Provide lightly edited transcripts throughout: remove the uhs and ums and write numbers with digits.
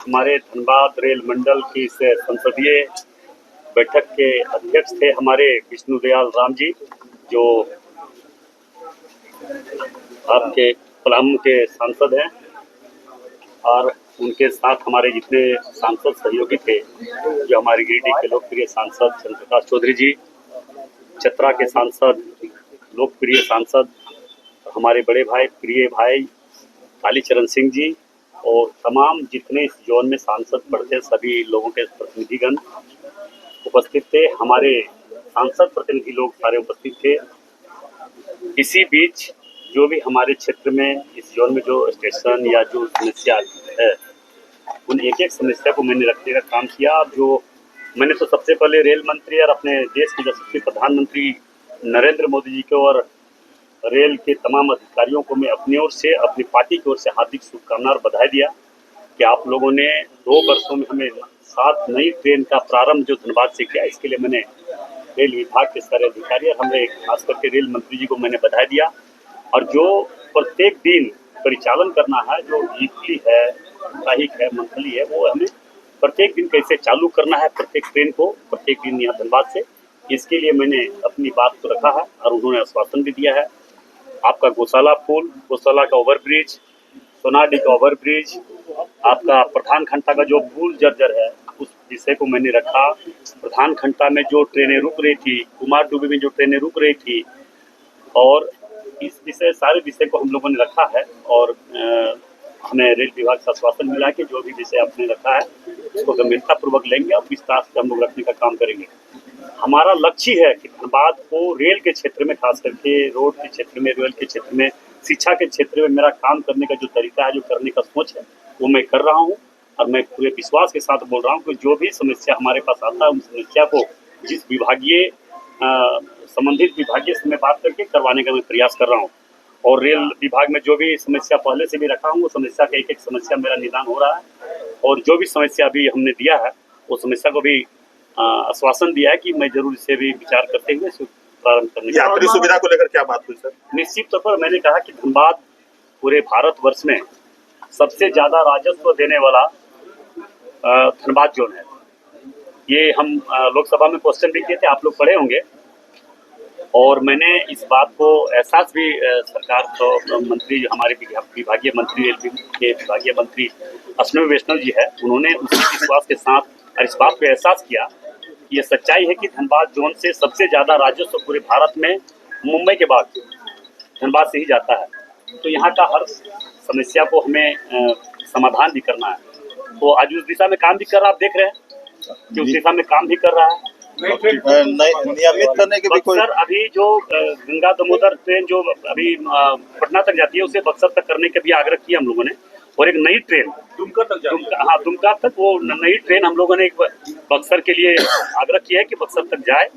हमारे धनबाद रेल मंडल की इस संसदीय बैठक के अध्यक्ष थे हमारे विष्णुदयाल राम जी, जो आपके पलामू के सांसद हैं, और उनके साथ हमारे जितने सांसद सहयोगी थे, जो हमारे गिरिडीह के लोकप्रिय सांसद चंद्रप्रकाश चौधरी जी, चतरा के सांसद लोकप्रिय सांसद हमारे बड़े भाई प्रिय भाई कालीचरण सिंह जी, और तमाम जितने इस जोन में सांसद पढ़ते सभी लोगों के प्रतिनिधिगण उपस्थित थे। हमारे सांसद प्रतिनिधि लोग सारे उपस्थित थे। इसी बीच जो भी हमारे क्षेत्र में इस जोन में जो स्टेशन या जो समस्या है, उन एक एक समस्या को मैंने रखने का काम किया। जो मैंने तो सबसे पहले रेल मंत्री और अपने देश के यशस्वी प्रधानमंत्री नरेंद्र मोदी जी को और रेल के तमाम अधिकारियों को मैं अपनी ओर से, अपनी पार्टी की ओर से हार्दिक शुभकामनाएं और बधाई दिया कि आप लोगों ने 2 वर्षों में हमें 7 नई ट्रेन का प्रारंभ जो धनबाद से किया। इसके लिए मैंने रेल विभाग के सारे अधिकारी और हमें खास करके रेल मंत्री जी को मैंने बधाई दिया। और जो प्रत्येक दिन परिचालन करना है, जो वीकली है, साप्ताहिक है, मंथली है, वो हमें प्रत्येक दिन कैसे चालू करना है, प्रत्येक ट्रेन को प्रत्येक दिन यहाँ धनबाद से, इसके लिए मैंने अपनी बात को रखा है और उन्होंने आश्वासन भी दिया है। आपका गौशाला पुल, गौशाला का ओवरब्रिज, सोनाडी का ओवरब्रिज, आपका प्रधान खंडा का जो पुल जर्जर है, उस विषय को मैंने रखा। प्रधान खंडा में जो ट्रेनें रुक रही थी, कुमार डूबी में जो ट्रेनें रुक रही थी, और इस विषय सारे विषय को हम लोगों ने रखा है। और हमें रेल विभाग से आश्वासन मिला कि जो भी विषय आपने रखा है उसको गंभीरता पूर्वक लेंगे और विस्तार से हम लोग रखने का काम करेंगे। हमारा लक्ष्य है कि धनबाद को रेल के क्षेत्र में, खास करके रोड के क्षेत्र में, रेल के क्षेत्र में, शिक्षा के क्षेत्र में मेरा काम करने का जो तरीका है, जो करने का सोच है, वो मैं कर रहा हूँ। और मैं पूरे विश्वास के साथ बोल रहा हूँ कि जो भी समस्या हमारे पास आता है, उन समस्या को जिस विभागीय संबंधित विभागीय से मैं बात करके करवाने का मैं प्रयास कर रहा हूँ। और रेल विभाग में जो भी समस्या पहले से भी रखा हूँ, वो समस्या का एक एक समस्या मेरा निदान हो रहा है। और जो भी समस्या अभी हमने दिया है, वो समस्या को भी आश्वासन दिया है कि मैं जरूर इसे भी विचार करते हुए प्रारंभ करने। यात्री सुविधा को लेकर क्या बात हुई सर? निश्चित तौर पर मैंने कहा कि धनबाद पूरे भारतवर्ष में सबसे ज्यादा राजस्व देने वाला धनबाद जोन है। ये हम लोकसभा में क्वेश्चन भी किए थे, आप लोग पढ़े होंगे। और मैंने इस बात को एहसास भी सरकार को, मंत्री हमारे विभागीय मंत्री, रेल के विभागीय मंत्री अश्विनी वैष्णव जी है, उन्होंने उसी विश्वास के साथ और इस बात को एहसास किया। ये सच्चाई है कि धनबाद जोन से सबसे ज्यादा राजस्व पूरे भारत में मुंबई के बाद धनबाद से ही जाता है। तो यहाँ का हर समस्या को हमें समाधान भी करना है। तो आज उस दिशा में काम भी कर रहा, आप देख रहे हैं कि उस दिशा में काम भी कर रहा है। नियमित करने के भी कोई बक्सर, अभी जो गंगा दामोदर ट्रेन जो अभी पटना तक जाती है, उसे बक्सर तक करने का भी आग्रह किया हम लोगों ने। और एक नई ट्रेन दुमका तक वो नई ट्रेन हम लोगों ने एक बक्सर के लिए आग्रह किया है कि बक्सर तक जाए।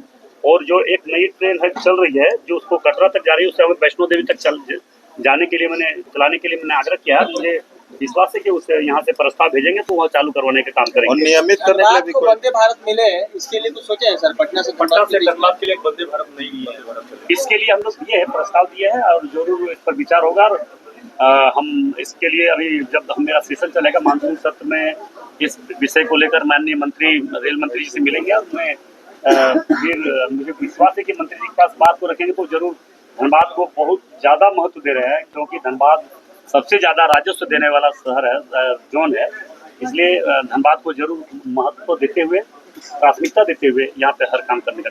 और जो एक नई ट्रेन है चल रही है, जो उसको कटरा तक जा रही है, उससे हमें वैष्णो देवी तक चलाने के लिए मैंने आग्रह किया है। मुझे विश्वास है कि उसे यहाँ से प्रस्ताव भेजेंगे तो वह चालू करवाने का काम करेंगे। और नियमित करने के लिए वंदे भारत मिले, इसके लिए कुछ सोचे हैं सर? पटना से धनबाद के लिए वंदे भारत नहीं, इसके लिए हम लोग दिए हैं, प्रस्ताव दिए हैं और जरूर इस पर विचार होगा। और हम इसके लिए अभी जब मेरा सेशन चलेगा मानसून सत्र में, इस विषय को लेकर माननीय मंत्री, रेल मंत्री जी से मिलेंगे। और मैं फिर मुझे विश्वास है कि मंत्री जी के पास बात को रखेंगे तो जरूर धनबाद को बहुत ज़्यादा महत्व दे रहे हैं, क्योंकि धनबाद सबसे ज़्यादा राजस्व देने वाला शहर है, जोन है। इसलिए धनबाद को जरूर महत्व देते हुए, प्राथमिकता देते हुए यहाँ पे हर काम करने का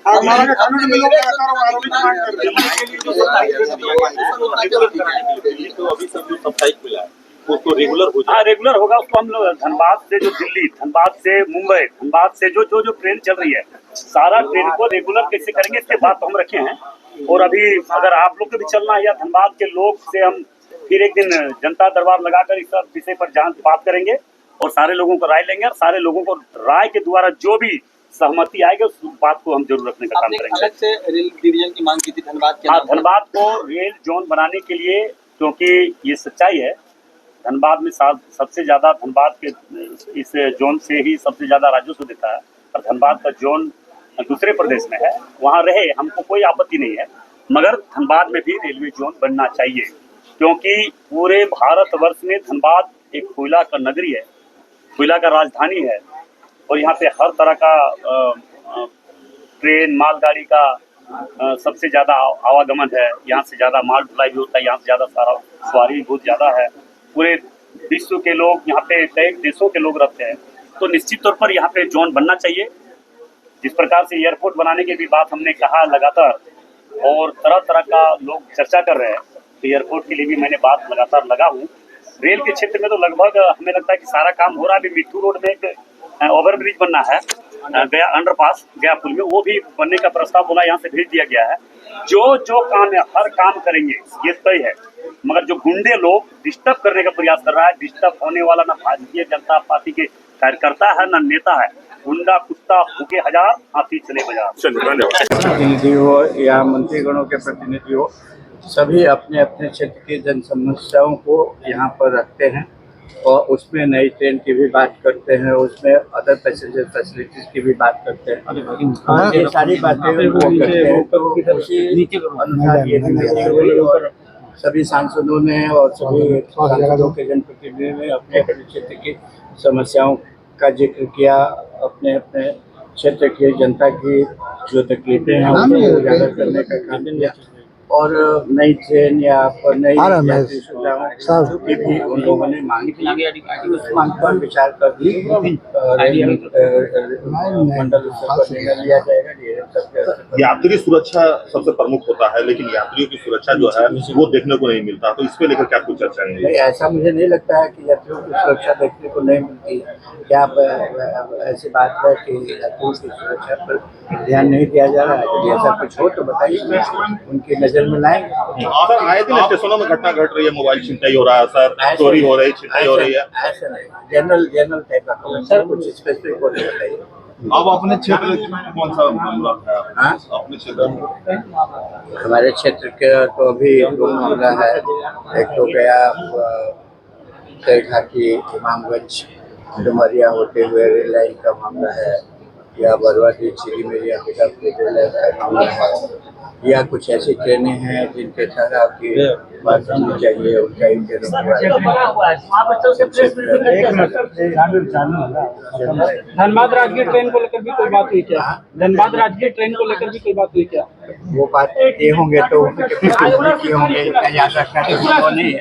उसको रेगुलर होगा। उसको हम लोग धनबाद से जो दिल्ली, धनबाद से मुंबई, धनबाद से जो ट्रेन चल रही है, सारा ट्रेन को रेगुलर कैसे करेंगे, इसके बात तो हम रखे हैं। और अभी अगर आप लोग को भी चलना है या धनबाद के लोग से, हम फिर एक दिन जनता दरबार लगाकर इस विषय पर बात करेंगे और सारे लोगों को राय लेंगे। और सारे लोगों को राय के द्वारा जो भी सहमति आएगी उस बात को हम जरूर रखने का काम करेंगे। अलग से रेल डिवीजन की मांग की थी धनबाद के? हाँ, धनबाद को रेल जोन बनाने के लिए, क्योंकि ये सच्चाई है, धनबाद में सबसे ज्यादा, धनबाद के इस जोन से ही सबसे ज्यादा राजस्व देता है। और धनबाद का जोन दूसरे प्रदेश में है, वहाँ रहे, हमको कोई आपत्ति नहीं है, मगर धनबाद में भी रेलवे जोन बनना चाहिए, क्योंकि पूरे भारतवर्ष में धनबाद एक कोयला का नगरी है। कोयला का राजधानी है और यहाँ पे हर तरह का ट्रेन मालगाड़ी का सबसे ज़्यादा आवागमन है। यहाँ से ज़्यादा माल ढुलाई भी होता है, यहाँ से ज़्यादा सारा सवारी भी बहुत ज़्यादा है। पूरे विश्व के लोग यहाँ पे कई देशों के लोग रहते हैं, तो निश्चित तौर पर यहाँ पे जोन बनना चाहिए। जिस प्रकार से एयरपोर्ट बनाने की भी बात हमने कहा लगातार, और तरह तरह का लोग चर्चा कर रहे हैं, तो एयरपोर्ट के लिए भी मैंने बात लगातार लगा हूँ। रेल के क्षेत्र में तो लगभग हमें लगता है कि सारा काम हो रहा है। अभी मिट्टू रोड में एक ओवरब्रिज बनना है, गया अंडरपास गया पुल में, वो भी बनने का प्रस्ताव बोला यहाँ से भेज दिया गया है। जो जो काम है हर काम करेंगे, ये तय है। मगर जो गुंडे लोग डिस्टर्ब करने का प्रयास कर रहा है, डिस्टर्ब होने वाला ना भारतीय जनता पार्टी के कार्यकर्ता है ना नेता है। गुंडा कुत्ता भूखे हजार, हाथी चले बाजार। प्रतिनिधि हो या मंत्रीगणों के प्रतिनिधि हो, सभी अपने अपने क्षेत्र की जन समस्याओं को यहाँ पर रखते हैं और उसमें नई ट्रेन की भी बात करते हैं, उसमें अदर पैसेंजर फैसिलिटीज की भी बात करते हैं। ये सारी बातें वो करते हैं, तो उसी अनुसार ये भी मीटिंग हुई और सभी सांसदों ने और सभी सांसदों के जनप्रतिनिधियों ने अपने अपने क्षेत्र की समस्याओं का जिक्र किया, अपने अपने क्षेत्र की जनता की जो तकलीफें हैं उनको उजागर करने का काम किया और नई ट्रेन या नई यात्री सुविधाओं की भी उन लोगों ने मांग की। उस मांग पर विचार कर मंडल निर्णय लिया जाएगा। यात्री सुरक्षा सबसे प्रमुख होता है, लेकिन यात्रियों की सुरक्षा जो है वो देखने को नहीं मिलता, तो इस पे लेकर क्या कुछ चर्चा है? ऐसा मुझे नहीं लगता है कि यात्रियों की सुरक्षा देखने को नहीं मिलती है। क्या ऐसी बात है कि यात्रियों की सुरक्षा पर ध्यान नहीं दिया जा रहा है? यदि ऐसा कुछ हो तो बताइए, उनकी नजर में लाएंगे। सर, आए दिन स्टेशनों में घटना घट रही है, मोबाइल छिनताई हो रहा है सर, चोरी हो रही है, छिनताई हो रही है। ऐसा नहीं, जनरल टाइप का कमेंट सर, कुछ स्पेसिफिक को नहीं बताइए। अब अपने क्षेत्र कौन सा मामला है? हाँ? अपने क्षेत्र हमारे क्षेत्र का तो अभी दो मामला है। एक तो गया शेरघाटी इमामगंज डुमरिया होते हुए रेल लाइन का मामला है, या बरवाडी चिरी मेरिया रेल लाइन का मामला है, या कुछ ऐसी ट्रेनें हैं जिनके ठहराव की बात होनी चाहिए, उनका धनबाद राजगीर ट्रेन को लेकर भी कोई बात हुई क्या? धनबाद राजगीर ट्रेन को लेकर भी कोई बात हुई क्या? वो बात ये होंगे तो उनके किए होंगे, क्या जा सकता है नहीं है।